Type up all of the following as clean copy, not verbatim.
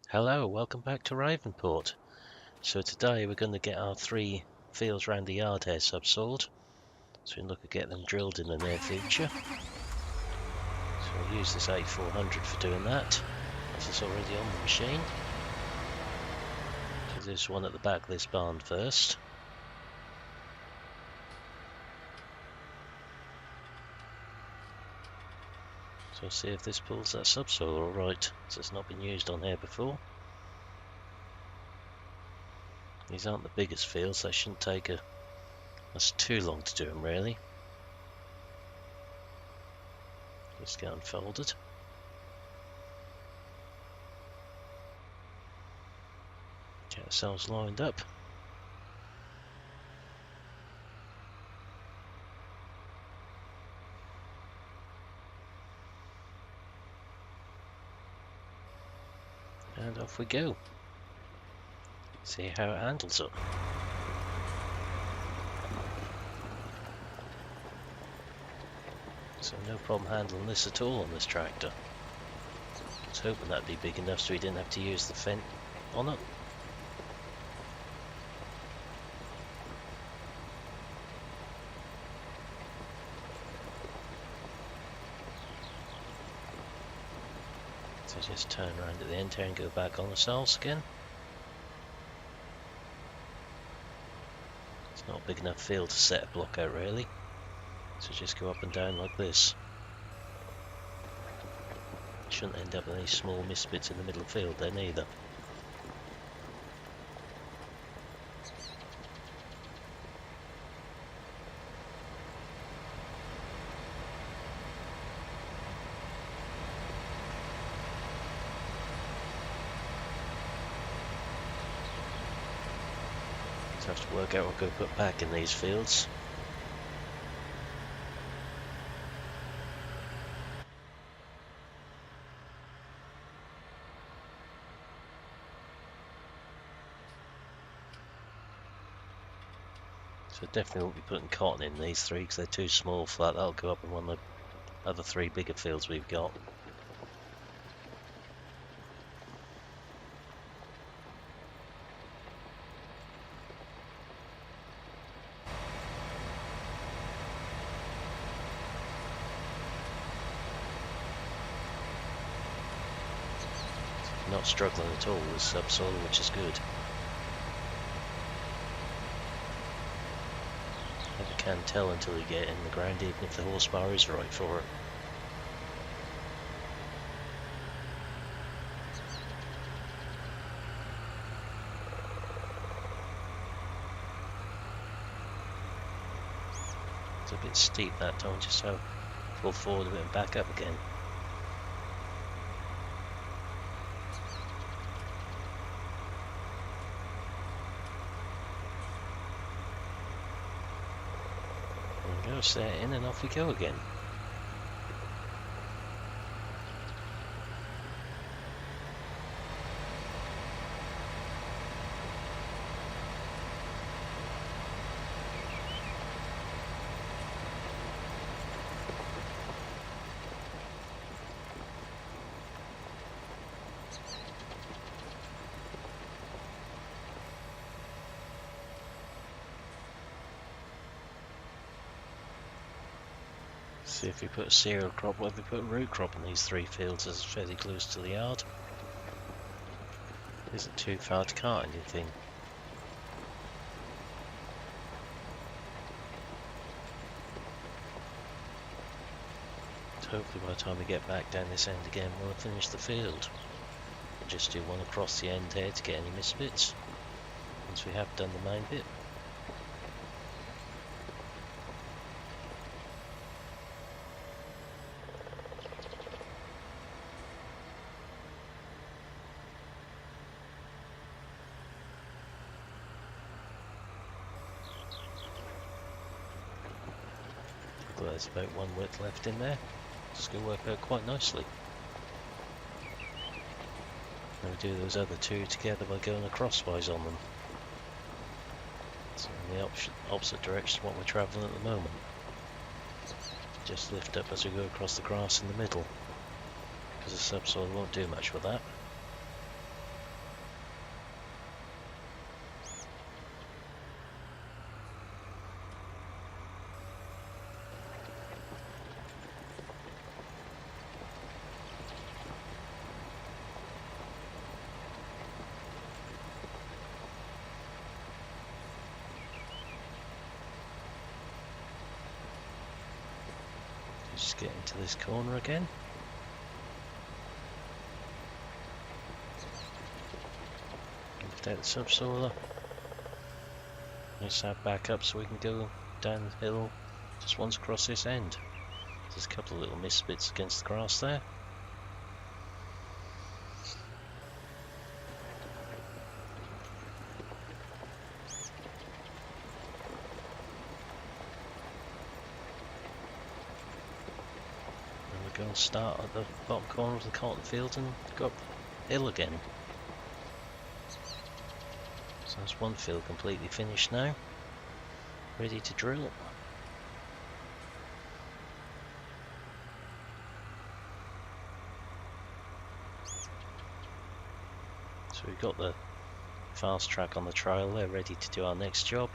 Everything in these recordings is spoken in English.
Hello, welcome back to Ravenport. So today we're going to get our 3 fields around the yard here subsoiled. So we can look at getting them drilled in the near future. So we'll use this 8400 for doing that, as it's already on the machine. So there's one at the back of this barn first. So we'll see if this pulls that subsoil alright, so it's not been used on here before. These aren't the biggest fields, they shouldn't take us too long to do them really. Just get unfolded. Get ourselves lined up. And off we go. See how it handles up. So no problem handling this at all on this tractor. I was hoping that'd be big enough so we didn't have to use the fence on it. So just turn around at the end here and go back on ourselves again. It's not a big enough field to set a block out really. So just go up and down like this. Shouldn't end up with any small misfits in the middle of the field then either. So I have to work out what we're going to put back in these fields. So definitely won't be putting cotton in these 3 because they're too small for that. That'll go up in one of the other 3 bigger fields we've got. Not struggling at all with subsoil, which is good. Never can tell until you get it in the ground, even if the horsepower is right for it. It's a bit steep that time, just so pull forward a bit and back up again. There we go, set it in and off we go again. See if we put a cereal crop, whether we put a root crop in these 3 fields, as it's fairly close to the yard. Isn't too far to cart anything. So hopefully by the time we get back down this end again we'll have finished the field. We'll just do one across the end here to get any misfits once we have done the main bit. There's about 1 width left in there. It's going to work out quite nicely. And we do those other 2 together by going acrosswise on them. So in the opposite direction to what we're travelling at the moment. Just lift up as we go across the grass in the middle, because the subsoil won't do much with that. Just get into this corner again. Lift out the subsoiler. Let's have back up so we can go down the hill just once across this end. There's a couple of little mist bits against the grass there. And we're going to start at the bottom corner of the cotton field and go up the hill again. So that's one field completely finished now, ready to drill. So we've got the fast track on the trail there ready to do our next job.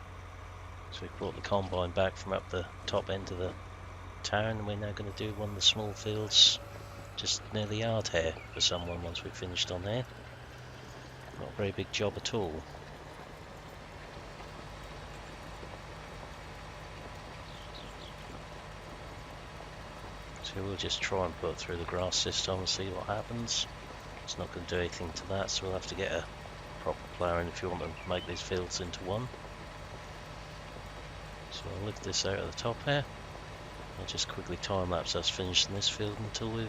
So we've brought the combine back from up the top end of the town, and we're now going to do one of the small fields just near the yard here for someone once we've finished on there. Not a very big job at all. So we'll just try and put through the grass system and see what happens. It's not going to do anything to that, so we'll have to get a proper plough in if you want to make these fields into one. So I'll lift this out of the top here. I'll just quickly time lapse us finishing this field until you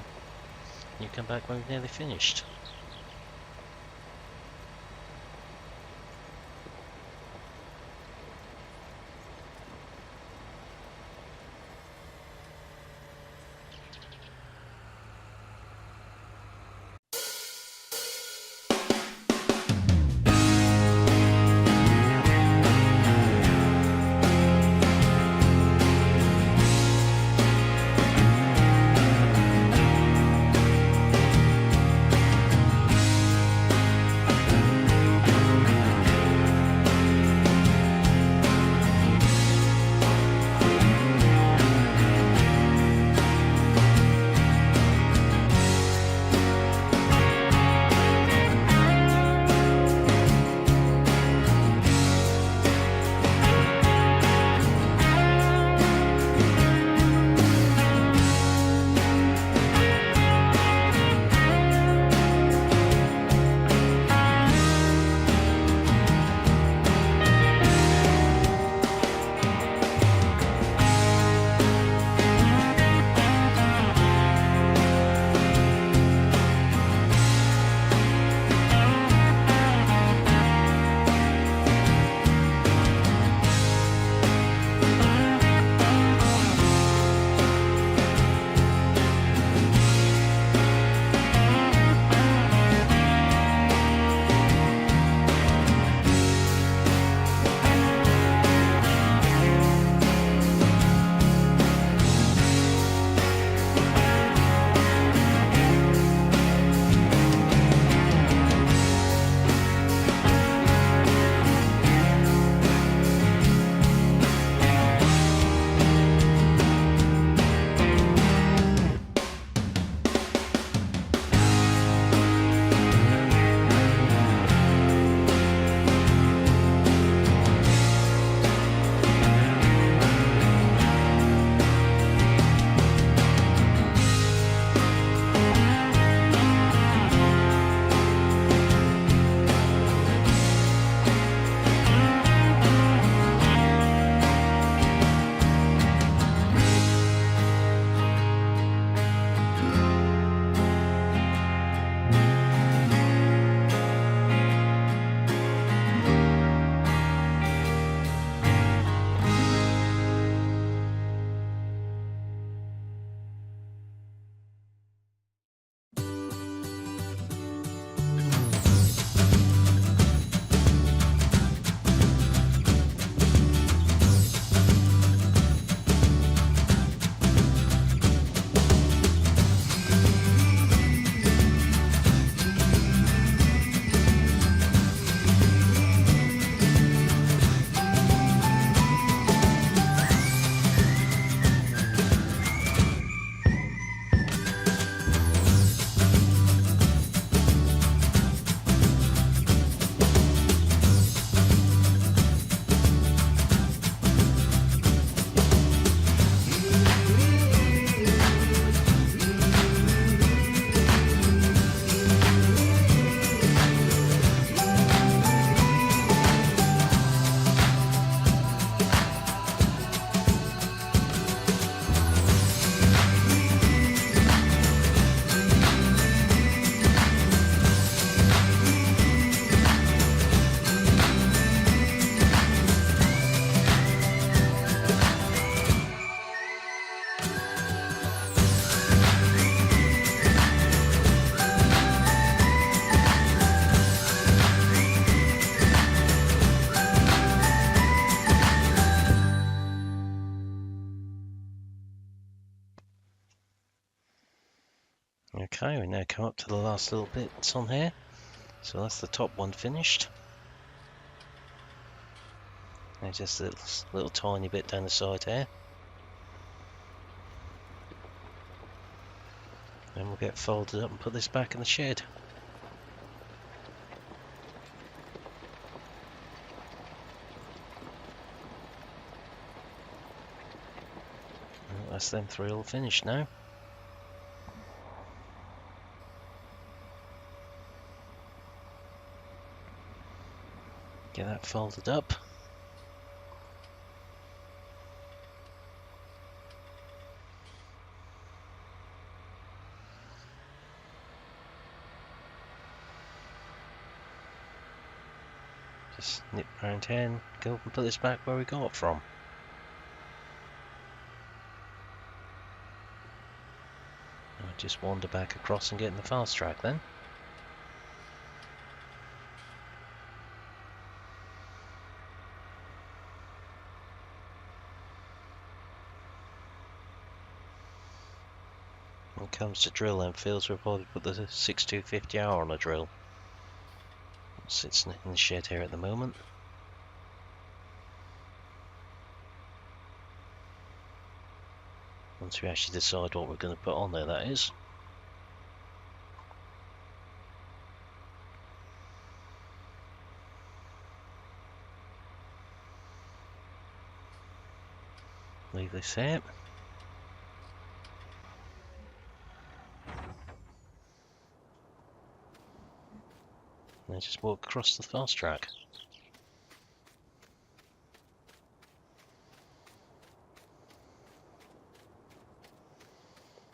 come back when we've nearly finished. Okay, we now come up to the last little bits on here. So that's the top one finished. Now just a little tiny bit down the side here. Then we'll get folded up and put this back in the shed. Well, that's them three all finished now. Get that folded up. Just nip round here and go up and put this back where we got it from. I'll just wander back across and get in the fast track then. When it comes to drill end fields, we'll probably put the 6250R on a drill. It sits in the shed here at the moment. Once we actually decide what we're going to put on there, that is. Leave this here. And just walk across the fast track.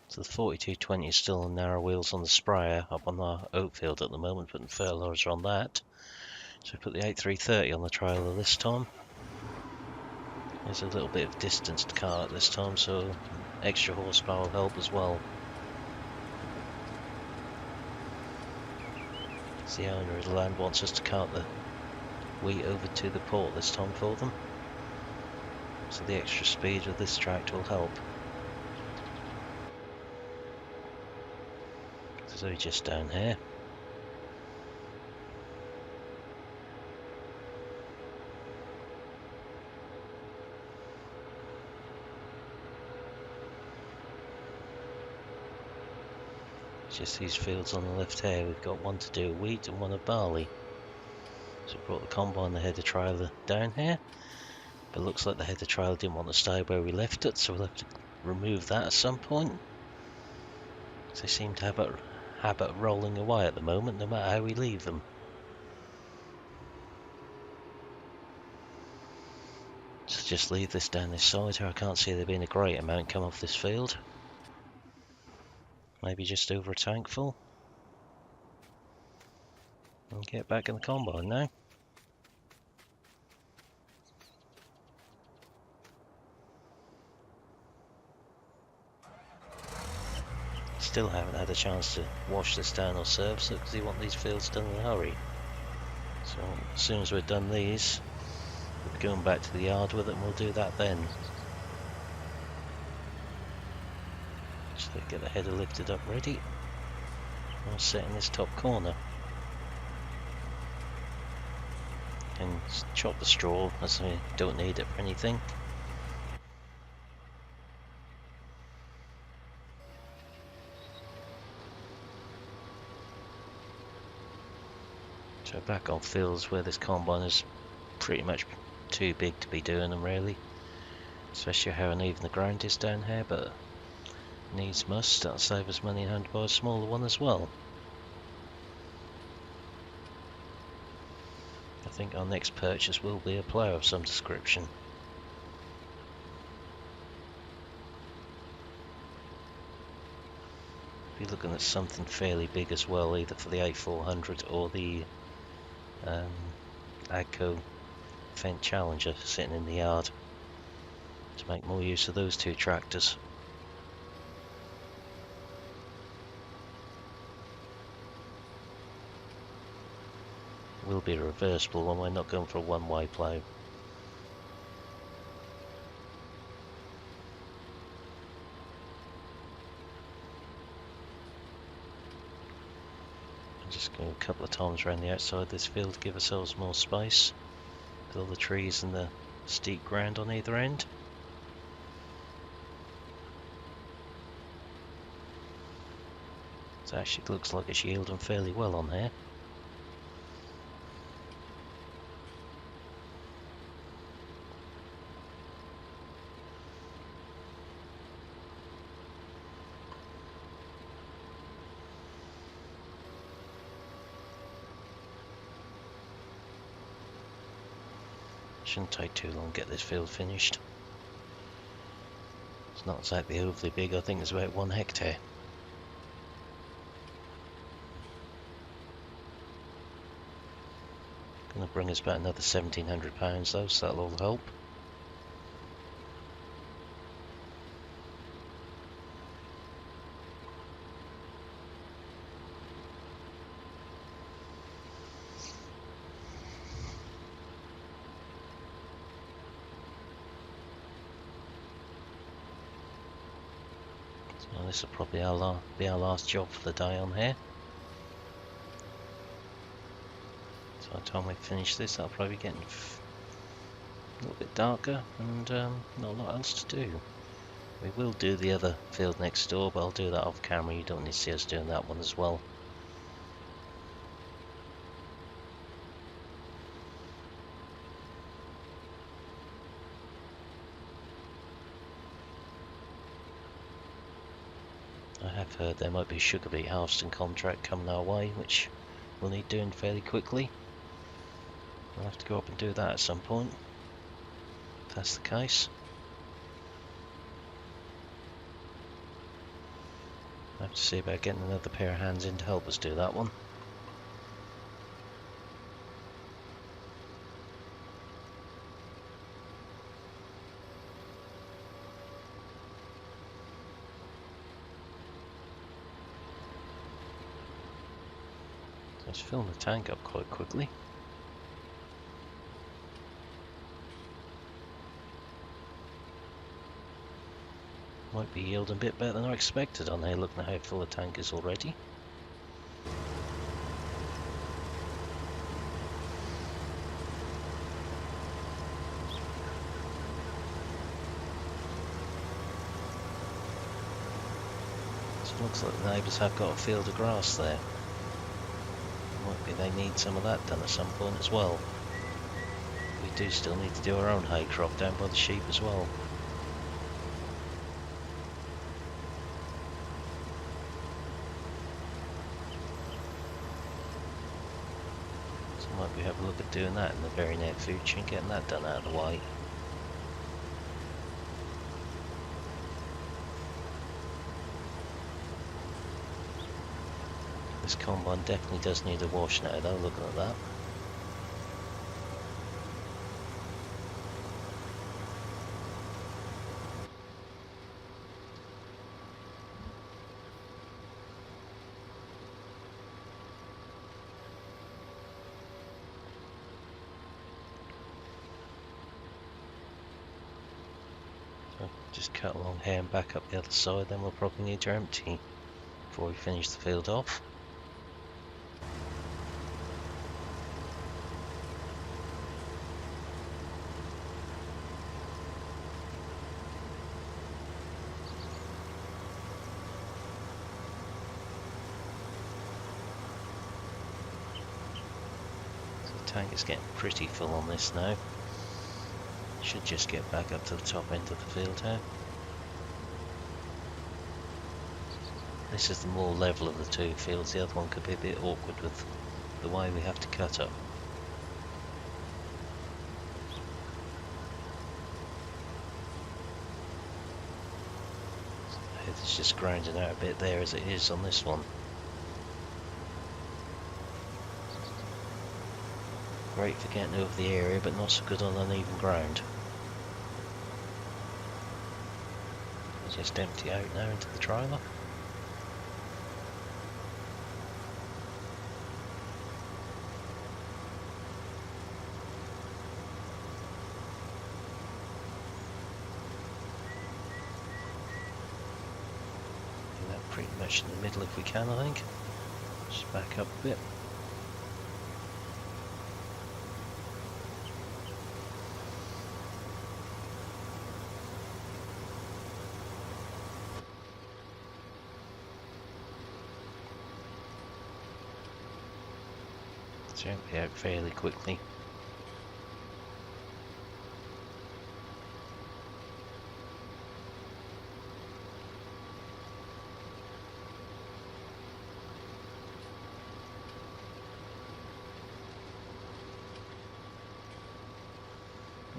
So the 4220 is still on narrow wheels on the sprayer up on our oat field at the moment, putting fertiliser on that. So we put the 8330 on the trailer this time. There's a little bit of distance to cut at this time, so extra horsepower will help as well. The owner of the land wants us to cart the wheat over to the port this time for them, so the extra speed of this tractor will help. So just down here. Just these fields on the left here, we've got one to do wheat and one of barley. So we brought the combine, the header trailer down here, but it looks like the header trailer didn't want to stay where we left it, so we'll have to remove that at some point. They seem to have a habit of rolling away at the moment, no matter how we leave them. So just leave this down this side here. I can't see there being a great amount come off this field. Maybe just over a tank full. And get back in the combine now. Still haven't had a chance to wash this down or service it because we want these fields done in a hurry. So as soon as we're done these, we'll be going back to the yard with it and we'll do that then. Just get the header lifted up ready. I'll set in this top corner. And chop the straw as we don't need it for anything. So back on fields where this combine is pretty much too big to be doing them really. Especially how uneven the ground is down here, but needs must. That'll save us money and having to buy a smaller one as well. I think our next purchase will be a plough of some description. Be looking at something fairly big as well, either for the A400 or the Agco Fendt Challenger sitting in the yard, to make more use of those two tractors. Will be a reversible one, we're not going for a one-way plough. Just go a couple of times around the outside of this field to give ourselves more space with all the trees and the steep ground on either end. So actually it looks like it's yielding fairly well on here. Shouldn't take too long to get this field finished. It's not exactly overly big, I think it's about 1 hectare. Going to bring us about another £1,700 though, so that'll all help. So this will probably be our last job for the day on here. So by the time we finish this, that'll probably be getting a little bit darker and not a lot else to do. We will do the other field next door, but I'll do that off camera. You don't need to see us doing that one as well. I have heard there might be a sugar beet harvesting contract coming our way, which we'll need doing fairly quickly. We'll have to go up and do that at some point, if that's the case. I have to see about getting another pair of hands in to help us do that one. Let's fill the tank up quite quickly. Might be yielding a bit better than I expected on here, looking at how full the tank is already. So it looks like the neighbours have got a field of grass there. Might be they need some of that done at some point as well. We do still need to do our own hay crop down by the sheep as well. So might we have a look at doing that in the very near future and getting that done out of the way. This combine definitely does need a wash now though, looking at that. So just cut along here and back up the other side, then we'll probably need to empty before we finish the field off. Tank is getting pretty full on this now. Should just get back up to the top end of the field here. This is the more level of the two fields. The other one could be a bit awkward with the way we have to cut up. It's just grinding out a bit there as it is on this one. Great for getting over the area, but not so good on uneven ground. I'll just empty out now into the trailer. Do that pretty much in the middle if we can, I think. Just Back up a bit. So it'll be out fairly quickly.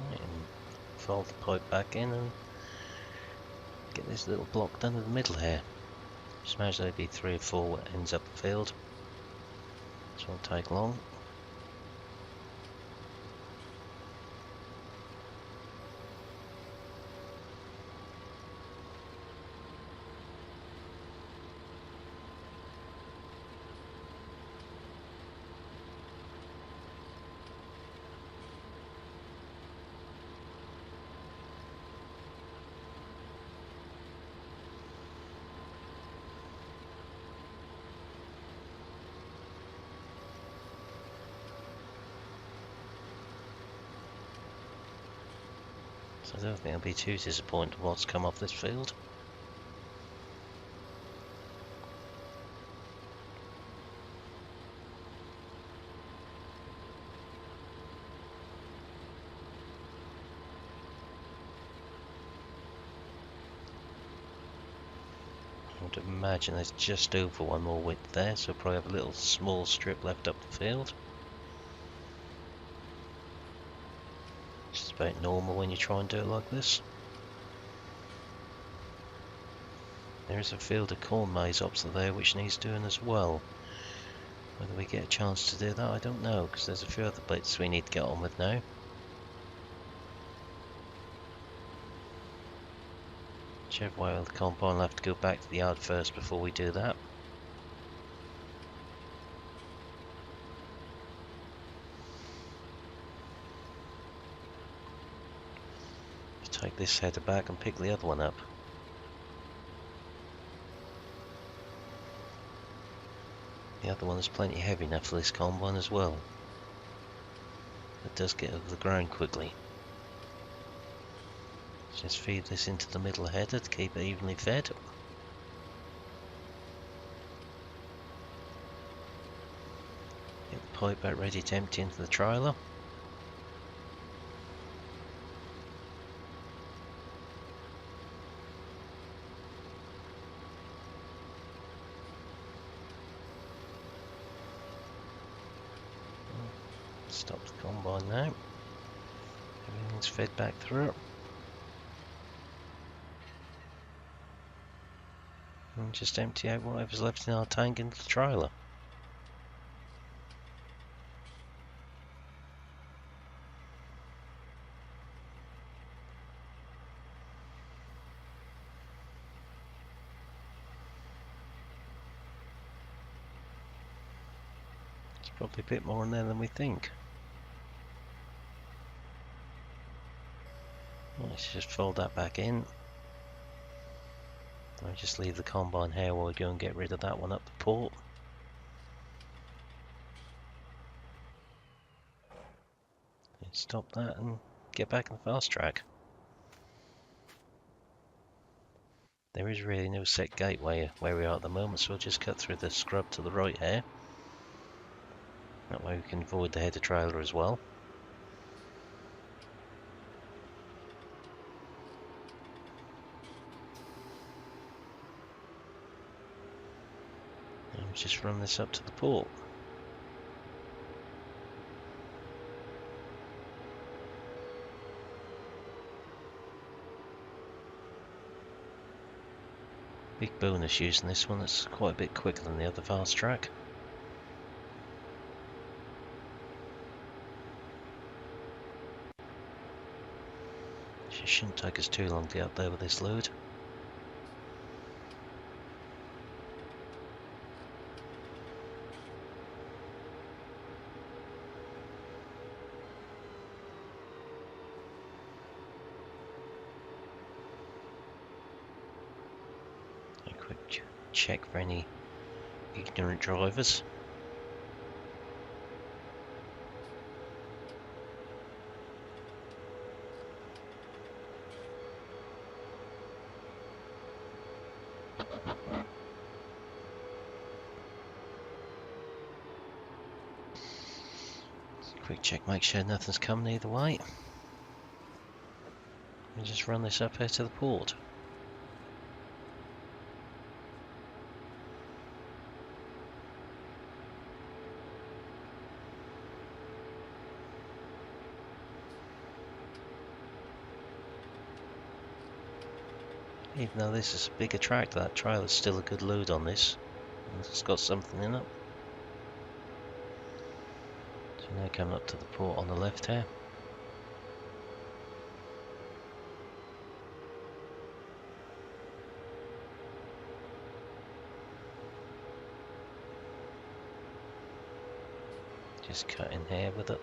Right, and fold the pipe back in and get this little block done in the middle here. Just imagine there'll be 3 or 4 what ends up the field. This won't take long. So I don't think I'll be too disappointed with what's come off this field. I would imagine there's just over 1 more width there, so probably have a little small strip left up the field. Just about normal when you try and do it like this. There is a field of corn maize opposite there which needs doing as well. Whether we get a chance to do that, I don't know, because there's a few other bits we need to get on with now. Whichever way with the combine, I'll have to go back to the yard first before we do that. Take this header back and pick the other one up. The other one is plenty heavy enough for this combine as well. It does get over the ground quickly. Just feed this into the middle header to keep it evenly fed. Get the pipe back ready to empty into the trailer. Stop the combine now. Everything's fed back through. And just empty out whatever's left in our tank into the trailer. There's probably a bit more in there than we think. Let's just fold that back in. I'll just leave the combine here while we go and get rid of that one up the port. Stop that and get back in the fast track. There is really no set gateway where we are at the moment, so we'll just cut through the scrub to the right here. That way we can avoid the header trailer as well. And we'll just run this up to the port. Big bonus using this one, it's quite a bit quicker than the other fast track. It shouldn't take us too long to get up there with this load. A quick check for any ignorant drivers. Quick check, make sure nothing's coming either way. And just run this up here to the port. Even though this is a bigger tractor, that trailer's still a good load on this. And it's got something in it. So now coming up to the port on the left here. Just cut in here with it.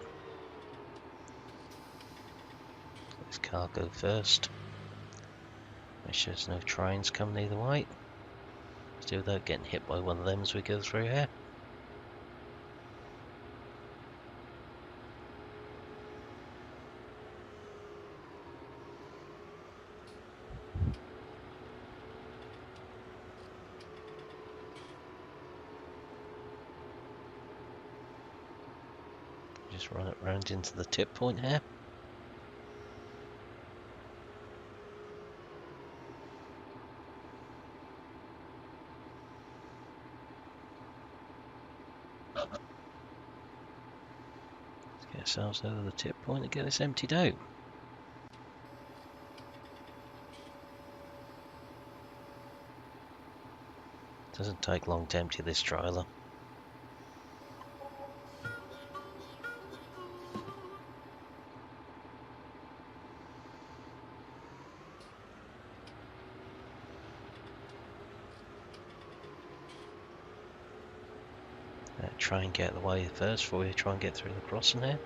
This cargo first. Make sure there's no trains coming either way. Still without getting hit by one of them as we go through here. Just run it round into the tip point here. Let's get ourselves over the tip point and get this emptied out. Doesn't take long to empty this trailer. Try and get the way first before we try and get through the crossing here.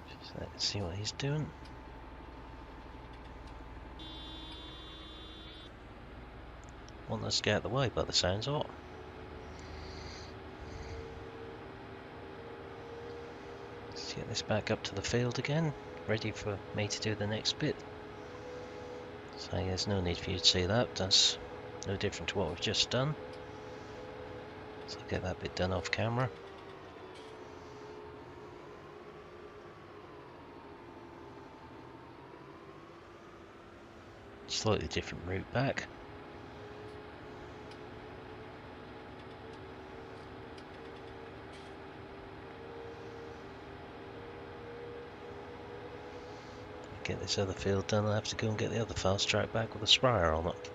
Just let's see what he's doing. Want us to get out of the way by the sounds of it. Let's get this back up to the field again, ready for me to do the next bit. So there's no need for you to see that, that's no different to what we've just done. So I'll get that bit done off camera. Slightly different route back. Get this other field done, I'll have to go and get the other fast track back with a sprayer on it.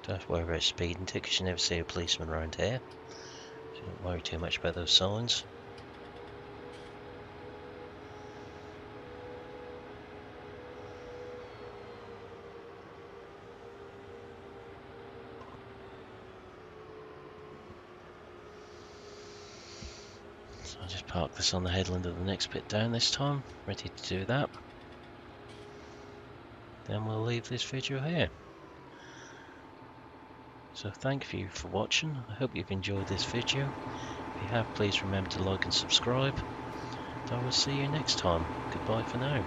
Don't have to worry about speeding tickets, you never see a policeman around here. So don't worry too much about those signs. So I'll just park this on the headland of the next bit down this time, ready to do that. Then we'll leave this video here. So thank you for watching, I hope you've enjoyed this video. If you have, please remember to like and subscribe. And I will see you next time. Goodbye for now.